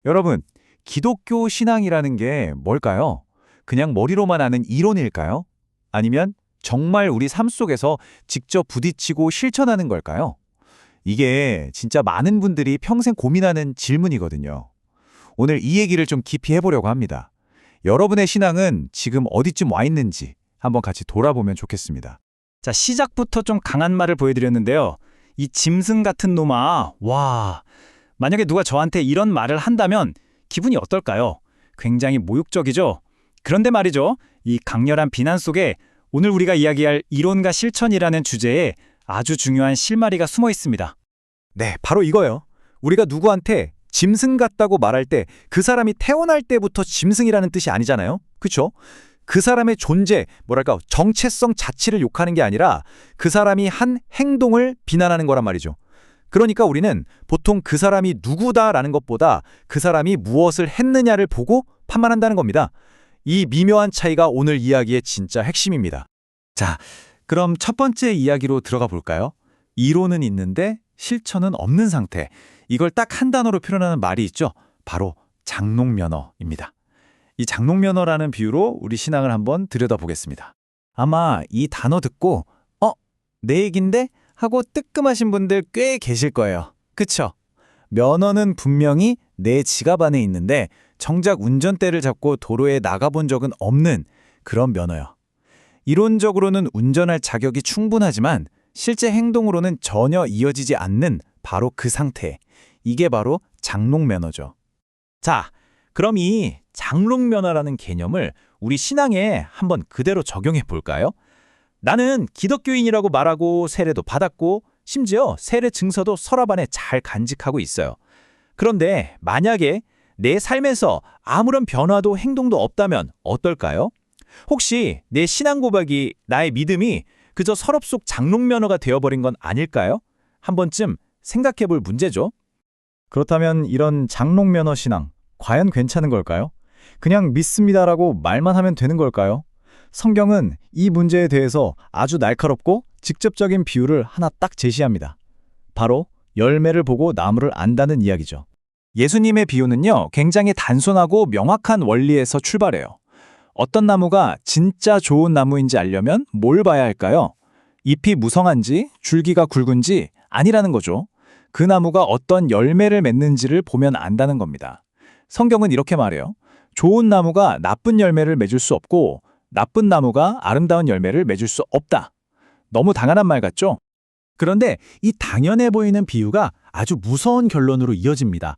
여러분, 기독교 신앙이라는 게 뭘까요? 그냥 머리로만 아는 이론일까요? 아니면 정말 우리 삶 속에서 직접 부딪히고 실천하는 걸까요? 이게 진짜 많은 분들이 평생 고민하는 질문이거든요. 오늘 이 얘기를 좀 깊이 해보려고 합니다. 여러분의 신앙은 지금 어디쯤 와 있는지 한번 같이 돌아보면 좋겠습니다. 자, 시작부터 좀 강한 말을 보여드렸는데요. 이 짐승 같은 놈아, 와. 만약에 누가 저한테 이런 말을 한다면 기분이 어떨까요? 굉장히 모욕적이죠? 그런데 말이죠. 이 강렬한 비난 속에 오늘 우리가 이야기할 이론과 실천이라는 주제에 아주 중요한 실마리가 숨어 있습니다. 네, 바로 이거요. 우리가 누구한테 짐승 같다고 말할 때 그 사람이 태어날 때부터 짐승이라는 뜻이 아니잖아요. 그렇죠? 그 사람의 존재, 뭐랄까 정체성 자체를 욕하는 게 아니라 그 사람이 한 행동을 비난하는 거란 말이죠. 그러니까 우리는 보통 그 사람이 누구다라는 것보다 그 사람이 무엇을 했느냐를 보고 판단한다는 겁니다. 이 미묘한 차이가 오늘 이야기의 진짜 핵심입니다. 자, 그럼 첫 번째 이야기로 들어가 볼까요? 이론은 있는데 실천은 없는 상태. 이걸 딱 한 단어로 표현하는 말이 있죠. 바로 장롱면허입니다. 이 장롱면허라는 비유로 우리 신앙을 한번 들여다보겠습니다. 아마 이 단어 듣고 내 얘긴데? 하고 뜨끔하신 분들 꽤 계실 거예요. 그쵸? 면허는 분명히 내 지갑 안에 있는데 정작 운전대를 잡고 도로에 나가본 적은 없는 그런 면허요. 이론적으로는 운전할 자격이 충분하지만 실제 행동으로는 전혀 이어지지 않는 바로 그 상태. 이게 바로 장롱면허죠. 자, 그럼 이 장롱면허라는 개념을 우리 신앙에 한번 그대로 적용해 볼까요? 나는 기독교인이라고 말하고 세례도 받았고 심지어 세례 증서도 서랍 안에 잘 간직하고 있어요. 그런데 만약에 내 삶에서 아무런 변화도 행동도 없다면 어떨까요? 혹시 내 신앙 고백이 나의 믿음이 그저 서랍 속 장롱면허가 되어버린 건 아닐까요? 한 번쯤 생각해 볼 문제죠. 그렇다면 이런 장롱면허 신앙 과연 괜찮은 걸까요? 그냥 믿습니다라고 말만 하면 되는 걸까요? 성경은 이 문제에 대해서 아주 날카롭고 직접적인 비유를 하나 딱 제시합니다. 바로 열매를 보고 나무를 안다는 이야기죠. 예수님의 비유는요, 굉장히 단순하고 명확한 원리에서 출발해요. 어떤 나무가 진짜 좋은 나무인지 알려면 뭘 봐야 할까요? 잎이 무성한지, 줄기가 굵은지 아니라는 거죠. 그 나무가 어떤 열매를 맺는지를 보면 안다는 겁니다. 성경은 이렇게 말해요. 좋은 나무가 나쁜 열매를 맺을 수 없고 나쁜 나무가 아름다운 열매를 맺을 수 없다. 너무 당연한 말 같죠? 그런데 이 당연해 보이는 비유가 아주 무서운 결론으로 이어집니다.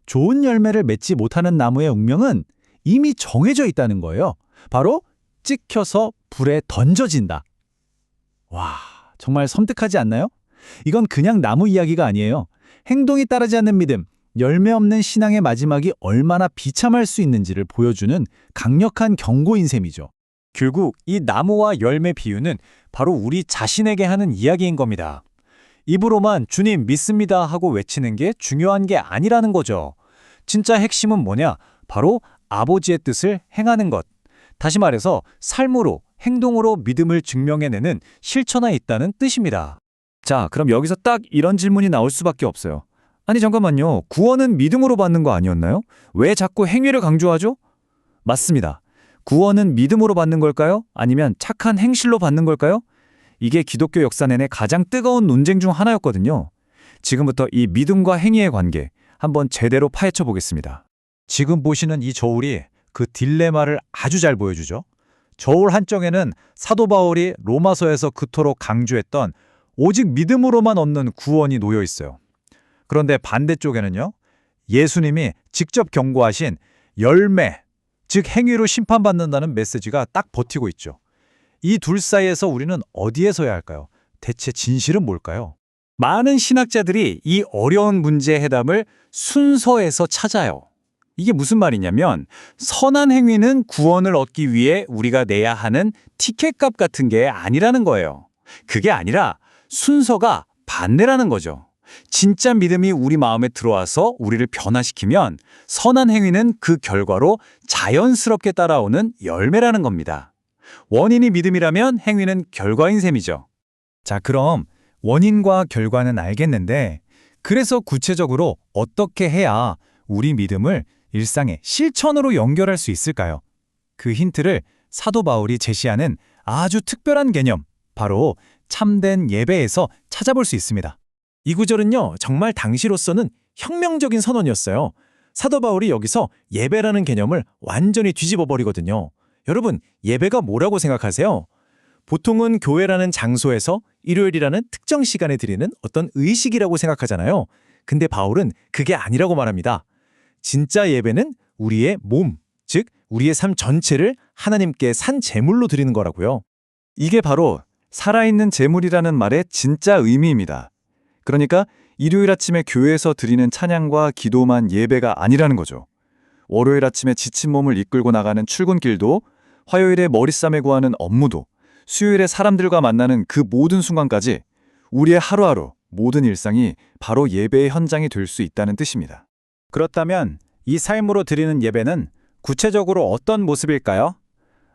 좋은 열매를 맺지 못하는 나무의 운명은 이미 정해져 있다는 거예요. 바로 찍혀서 불에 던져진다. 와, 정말 섬뜩하지 않나요? 이건 그냥 나무 이야기가 아니에요. 행동이 따르지 않는 믿음, 열매 없는 신앙의 마지막이 얼마나 비참할 수 있는지를 보여주는 강력한 경고인 셈이죠. 결국 이 나무와 열매 비유는 바로 우리 자신에게 하는 이야기인 겁니다. 입으로만 주님 믿습니다 하고 외치는 게 중요한 게 아니라는 거죠. 진짜 핵심은 뭐냐? 바로 아버지의 뜻을 행하는 것. 다시 말해서 삶으로, 행동으로 믿음을 증명해내는 실천에 있다는 뜻입니다. 자, 그럼 여기서 딱 이런 질문이 나올 수밖에 없어요. 아니 잠깐만요. 구원은 믿음으로 받는 거 아니었나요? 왜 자꾸 행위를 강조하죠? 맞습니다. 구원은 믿음으로 받는 걸까요? 아니면 착한 행실로 받는 걸까요? 이게 기독교 역사 내내 가장 뜨거운 논쟁 중 하나였거든요. 지금부터 이 믿음과 행위의 관계 한번 제대로 파헤쳐 보겠습니다. 지금 보시는 이 저울이 그 딜레마를 아주 잘 보여주죠. 저울 한쪽에는 사도 바울이 로마서에서 그토록 강조했던 오직 믿음으로만 얻는 구원이 놓여 있어요. 그런데 반대쪽에는요. 예수님이 직접 경고하신 열매, 즉 행위로 심판받는다는 메시지가 딱 버티고 있죠. 이 둘 사이에서 우리는 어디에 서야 할까요? 대체 진실은 뭘까요? 많은 신학자들이 이 어려운 문제의 해답을 순서에서 찾아요. 이게 무슨 말이냐면 선한 행위는 구원을 얻기 위해 우리가 내야 하는 티켓값 같은 게 아니라는 거예요. 그게 아니라 순서가 반대라는 거죠. 진짜 믿음이 우리 마음에 들어와서 우리를 변화시키면 선한 행위는 그 결과로 자연스럽게 따라오는 열매라는 겁니다. 원인이 믿음이라면 행위는 결과인 셈이죠. 자, 그럼 원인과 결과는 알겠는데 그래서 구체적으로 어떻게 해야 우리 믿음을 일상의 실천으로 연결할 수 있을까요? 그 힌트를 사도 바울이 제시하는 아주 특별한 개념, 바로 참된 예배에서 찾아볼 수 있습니다. 이 구절은요, 정말 당시로서는 혁명적인 선언이었어요. 사도 바울이 여기서 예배라는 개념을 완전히 뒤집어 버리거든요. 여러분, 예배가 뭐라고 생각하세요? 보통은 교회라는 장소에서 일요일이라는 특정 시간에 드리는 어떤 의식이라고 생각하잖아요. 근데 바울은 그게 아니라고 말합니다. 진짜 예배는 우리의 몸, 즉 우리의 삶 전체를 하나님께 산 제물로 드리는 거라고요. 이게 바로 살아있는 제물이라는 말의 진짜 의미입니다. 그러니까 일요일 아침에 교회에서 드리는 찬양과 기도만 예배가 아니라는 거죠. 월요일 아침에 지친 몸을 이끌고 나가는 출근길도, 화요일에 머리 싸매고 하는 업무도, 수요일에 사람들과 만나는 그 모든 순간까지 우리의 하루하루 모든 일상이 바로 예배의 현장이 될 수 있다는 뜻입니다. 그렇다면 이 삶으로 드리는 예배는 구체적으로 어떤 모습일까요?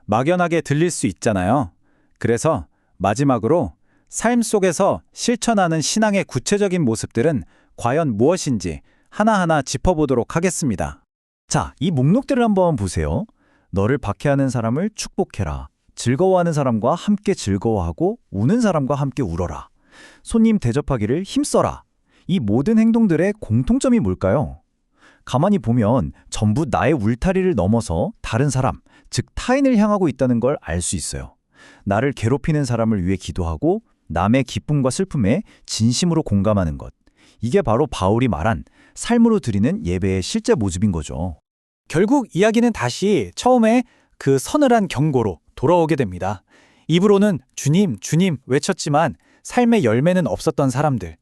막연하게 들릴 수 있잖아요. 그래서 마지막으로 삶 속에서 실천하는 신앙의 구체적인 모습들은 과연 무엇인지 하나하나 짚어보도록 하겠습니다. 자, 이 목록들을 한번 보세요. 너를 박해하는 사람을 축복해라. 즐거워하는 사람과 함께 즐거워하고 우는 사람과 함께 울어라. 손님 대접하기를 힘써라. 이 모든 행동들의 공통점이 뭘까요? 가만히 보면 전부 나의 울타리를 넘어서 다른 사람, 즉 타인을 향하고 있다는 걸 알 수 있어요. 나를 괴롭히는 사람을 위해 기도하고 남의 기쁨과 슬픔에 진심으로 공감하는 것. 이게 바로 바울이 말한 삶으로 드리는 예배의 실제 모습인 거죠. 결국 이야기는 다시 처음에 그 서늘한 경고로 돌아오게 됩니다. 입으로는 주님, 주님 외쳤지만 삶의 열매는 없었던 사람들.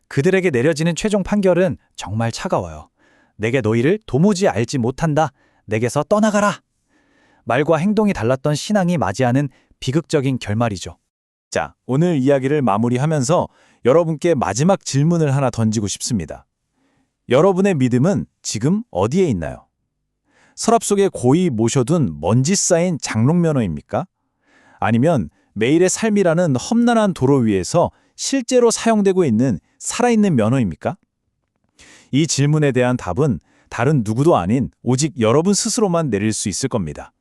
그들에게 내려지는 최종 판결은 정말 차가워요. 내게 너희를 도무지 알지 못한다. 내게서 떠나가라. 말과 행동이 달랐던 신앙이 맞이하는 비극적인 결말이죠. 자, 오늘 이야기를 마무리하면서 여러분께 마지막 질문을 하나 던지고 싶습니다. 여러분의 믿음은 지금 어디에 있나요? 서랍 속에 고이 모셔둔 먼지 쌓인 장롱 면허입니까? 아니면 매일의 삶이라는 험난한 도로 위에서 실제로 사용되고 있는 살아있는 면허입니까? 이 질문에 대한 답은 다른 누구도 아닌 오직 여러분 스스로만 내릴 수 있을 겁니다.